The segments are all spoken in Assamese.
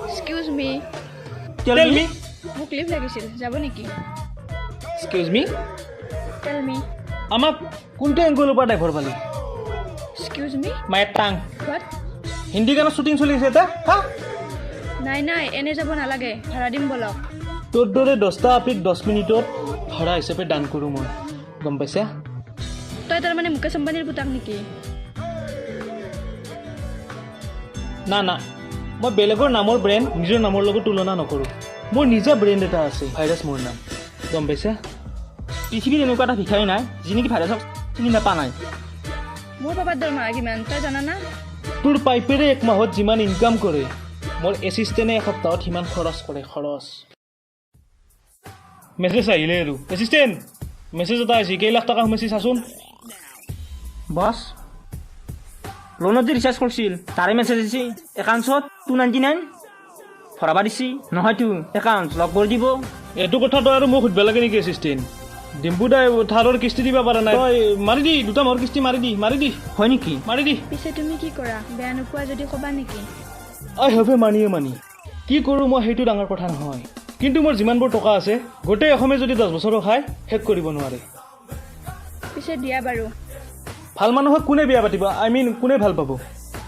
Excuse me. Tell me. মোক লিভ লাগিছিল যাব নেকি? Excuse me. Tell me. আমাক কোনটো এংগলৰ পৰা ড্ৰাইভাৰ পালি? Excuse me. মাই টাং What? হিন্দী গানৰ শ্বুটিং চলি আছে এটা হা নাই এনে যাব নালাগে ভাড়া দিম বলক। তোৰ দৰে 10টা আপিক 10 মিনিটত ভাড়া হিচাপে দান কৰোঁ মই গম পাইছা? তই তাৰমানে মুকেশ আম্বানীৰ পুতাক নেকি? না মই বেলেগৰ নামৰ ব্ৰেণ্ড নিজৰ নামৰ লগত তুলনা নকৰোঁ। মোৰ নিজা ব্ৰেণ্ড এটা আছে ভাইৰাছ মোৰ নাম গম পাইছা? পৃথিৱীত এনেকুৱা এটা ভিখাৰী নাই যি নেকি ভাইৰাছক চিনি নাপা নাই। মোৰ পাপাৰ দৰমহা কিমান তই জানা না? তোৰ পাইপেৰে এক মাহত যিমান ইনকাম কৰে মোৰ এছিষ্টেণ্টে এসপ্তাহত সিমান খৰচ কৰে খৰচ। মেছেজ আহিলে আৰু এছিষ্টেণ্ট মেছেজ এটা আহিছে কেই লাখ টকা সোমাইছে চাচোন। বছ লোনত যে ৰিচাৰ্জ কৰিছিল তাৰে মেছেজ দিছে একাউণ্টছত 299 ভৰাবা দিছি নহয়তো একাউণ্ট লক কৰি দিব। এইটো কথাটো আৰু মোক সুধিব লাগে নেকি এছিষ্টেণ্ট? ডিম্পু দাই থাৰৰ কিস্তি দিব পৰা নাই তই মাৰি দি দুটা মোৰ কিস্তি মাৰি দি হয় নেকি? মাৰি দি। পিছে তুমি কি কৰা বেয়া নোপোৱা যদি ক'বা নেকি? আই হেভ এ মানি কি কৰোঁ মই সেইটো ডাঙৰ কথা নহয় কিন্তু মোৰ যিমানবোৰ টকা আছে গোটেই অসমে যদি 10 বছৰো খায় শেষ কৰিব নোৱাৰে। পিছে দিয়া বাৰু। ভাল মানুহক কোনে বিয়া পাতিব কোনে ভাল পাব?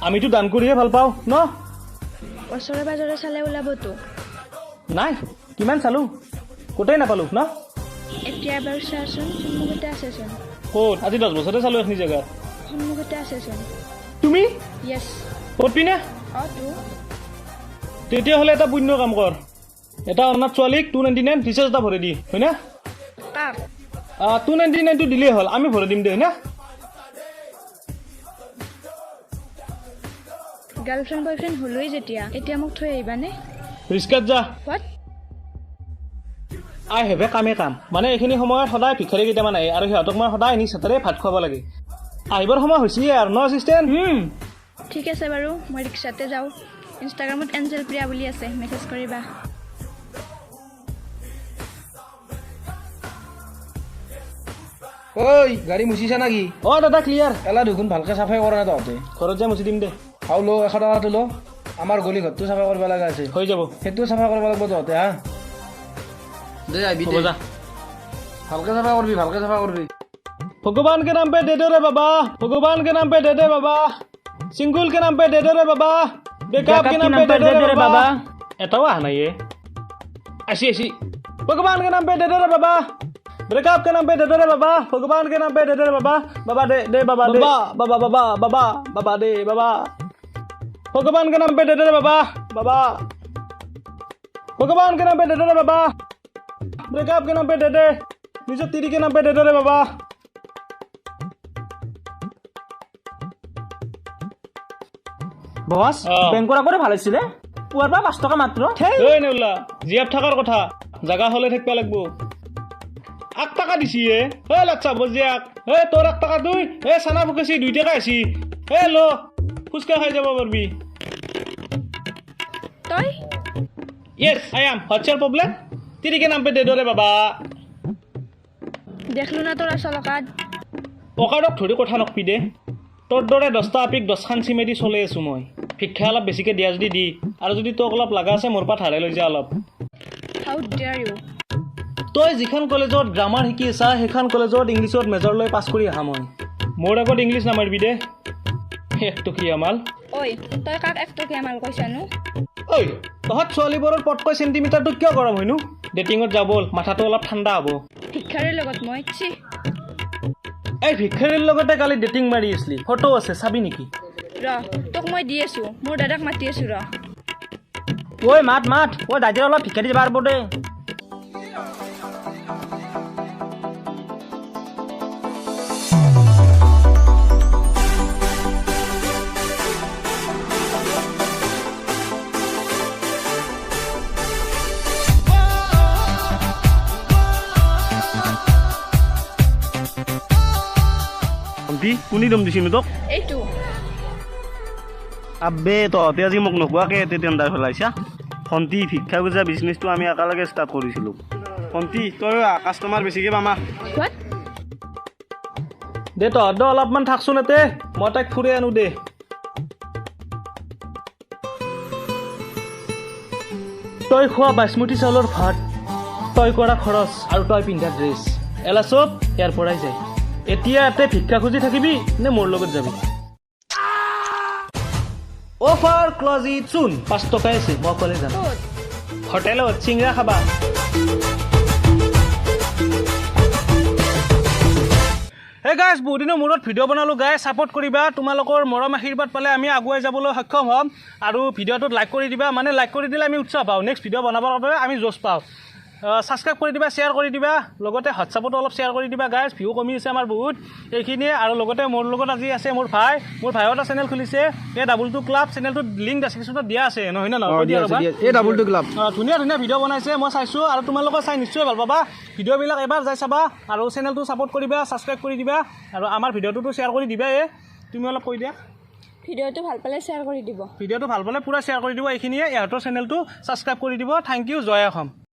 আমিতো দান কৰিহে ভাল পাওঁ ন? ওচৰে পাজৰে চালে ওলাবতো। নাই কিমান চালোঁ ক'তেই নাপালোঁ ন? এতিয়া এবাৰ চাচোন সন্মুখতে আছেচোন। ক'ত? আজি 10 বছৰতে চালোঁ এইখিনি জেগাত। সন্মুখতে আছেচোন। তুমি য়েছ। ক'ত পিনে? অঁ তো তেতিয়াহ'লে এটা পুণ্য কাম কৰ এটা অনাথ ছোৱালীক 299 ৰিচাৰ্জ এটা ভৰাই দি হয় না? কাক? 299টো দিলেই হ'ল আমি ভৰাই দিম দে হয় না? গাৰ্লফ্ৰেণ্ড বয়ফ্ৰেণ্ড হ'লোৱেই যেতিয়া এতিয়া মোক থৈ আহিবানে? ৰিস্কাত যা। হোৱাট? আই হেভ এ কাম মানে এইখিনি সময়ত সদায় ভিক্ষাৰী কেইটামান আহে আৰু সিহঁতক মই সদায় নিজ হাতেৰে ভাত খুৱাব লাগে। আহিবৰ সময় হৈছে আৰু ন এছিষ্টেণ্ট? ঠিক আছে বাৰু মই ৰিক্সাতে যাওঁ। ইনষ্টাগ্ৰামত এঞ্জেল প্ৰিয়া বুলি আছে মেছেজ কৰিবা। ঐ গাড়ী মুচিছা নাকি? অঁ দাদা ক্লিয়াৰ। এলা দেখোন ভালকে চাফাই কৰা নাই তহঁতে। ঘৰত যাই মুচি দিম দে। খাও লো 100 টকাটো লো আমাৰ গলি ঘৰটো চাফা কৰিব লগা আছে হৈ যাব সেইটো চাফা কৰিব লাগিব তহঁতে হা দে আহিবি হ'ব যা। ভালকে চাফা কৰিবি भगवान के नाम पे दे दो रे बाबा भगवान के नाम पे दे दे बाबा सिंगल के नाम पे दे दो रे बाबा बेकअप के नाम पे दे दो रे बाबा एटाও আহা নাই ऐसी भगवान के नाम पे दे दो रे बाबा ब्रेकअप के नाम पे दे दो रे बाबा भगवान के नाम पे दे दो रे बाबा बाबा दे बाबा दे बाबा दे बाबा भगवान के नाम पे दे दो रे बाबा भगवान के नाम पे दे दो रे बाबा ब्रेकअप के नाम पे दे दे निजो तिरी के नाम पे दे दो रे बाबा বস বেংকৰ আগৰে ভাল আছিলে পুৱাৰ পৰা 5 টকা মাত্ৰ। এই নেউলা জিয়াপ থাকাৰ কথা জাগা হলে থাকিব লাগিব। 8 টাকা দিছি এ লাচ্ছা বজিয়াক তোৰ 1 টাকা দুই চানা ফুকেছি 2 টাকা আছি ল ফুচকা খাই যাব পারবি। তই yes I am what's your problem तेरी के नाम पे दे दो रे बाबा দেখলো না তোৰ আচল কাৰ্ড পকাৰক ধৰি কথা নকবি দে তোৰ দৰে 10টা আপিক 10 খান চিমেদি চলে আছো মই ভিক্ষা অলপ বেছিকে দিয়া যদি দি আৰু যদি তোক অলপ লাগা আছে মোৰ পা ধাৰে লৈ যা অলপ। হাউ ডেয়াৰ ইউ তই যিখন কলেজত গ্ৰামাৰ শিকি আছা সেইখন কলেজত ইংলিছত মেজৰ লৈ পাছ কৰি আহা মই মোৰ আগত ইংলিছ নামাৰিবি দে একটো কি আমাল। ঐ তই কাক একটকীয়া মাল কৈছানো? ঐ তহঁত ছোৱালীবোৰৰ পটকৈ চেণ্টিমিটাৰটো কিয় গৰম হয়নো? ডেটিঙত যাব মাথাটো অলপ ঠাণ্ডা হ'ব। ভিক্ষাৰীৰ লগত মই এই ভিক্ষাৰীৰ লগতে কালি ডেটিং মাৰি আছিলি ফটো আছে চাবি নেকি? ৰ তোক মই দি আছো মোৰ দাদাক মাতি আছো ৰ। ঐ মাত ঐ দাইদেৰ অলপ ভিক্ষাৰী যাবা পাৰব দে। ভণ্টি কোনে দম দিছিনো তোক এইটো আবে তহঁতে আজি মোক নোকোৱাকৈ এতে টেণ্ডাৰ পেলাইছা ভণ্টি ভিক্ষা খোজা বিজনেছটো আমি একেলগে ষ্টাৰ্ট কৰিছিলোঁ ভণ্টি তই কাষ্টমাৰ বেছিকৈ পামা হোৱাট দে তহঁতে অলপমান থাকচোন এতে মই তাইক ফুৰি আনো দে তই খোৱা বাসমতি চাউলৰ ভাত তই কৰা খৰচ আৰু তই পিন্ধা ড্ৰেছ এলা চব ইয়াৰ পৰাই যায় এতিয়া ইয়াতে ভিক্ষা খুজি থাকিবি নে মোৰ লগত যাবি অফাৰ ক্লজ ইট চোন 5 টকাই আছে মই অকলে যাম ক'ত হোটেলত চিংৰা খাবা হে গাইজ বহুত দিনৰ মূৰত ভিডিঅ' বনালোঁ গাইজ ছাপোৰ্ট কৰিবা তোমালোকৰ মৰম আশীৰ্বাদ পালে আমি আগুৱাই যাবলৈ সক্ষম হ'ম আৰু ভিডিঅ'টোত লাইক কৰি দিবা মানে লাইক কৰি দিলে আমি উৎসাহ পাওঁ নেক্সট ভিডিঅ' বনাবৰ বাবে আমি জোচ পাওঁ ছাবস্ক্ৰাইব কৰি দিবা শ্বেয়াৰ কৰি দিবা লগতে হোৱাটছআপতো অলপ শ্বেয়াৰ কৰি দিবা গাইজ ভিউ কমি আছে আমাৰ বহুত এইখিনিয়ে আৰু লগতে মোৰ লগত আজি আছে মোৰ ভাইও এটা চেনেল খুলিছে এই ডাবল2 ক্লাব চেনেলটোত লিংক ডেছক্ৰিপশ্যনত দিয়া আছে নহয় ন এই ডাবল2 ক্লাব ধুনীয়া ধুনীয়া ভিডিঅ' বনাইছে মই চাইছোঁ আৰু তোমালোকে চাই নিশ্চয় ভাল পাবা ভিডিঅ'বিলাক এবাৰ যাই চাবা আৰু চেনেলটো ছাপোৰ্ট কৰিবা ছাবস্ক্ৰাইব কৰি দিবা আৰু আমাৰ ভিডিঅ'টোতো শ্বেয়াৰ কৰি দিবা তুমি অলপ কৈ দিয়া ভিডিঅ'টো ভাল পালে শ্বেয়াৰ কৰি দিব ভিডিঅ'টো ভাল পালে পূৰা শ্বেয়াৰ কৰি দিব এইখিনিয়ে ইহঁতৰ চেনেলটো ছাবস্ক্ৰাইব কৰি দিব থেংক ইউ জয় অসম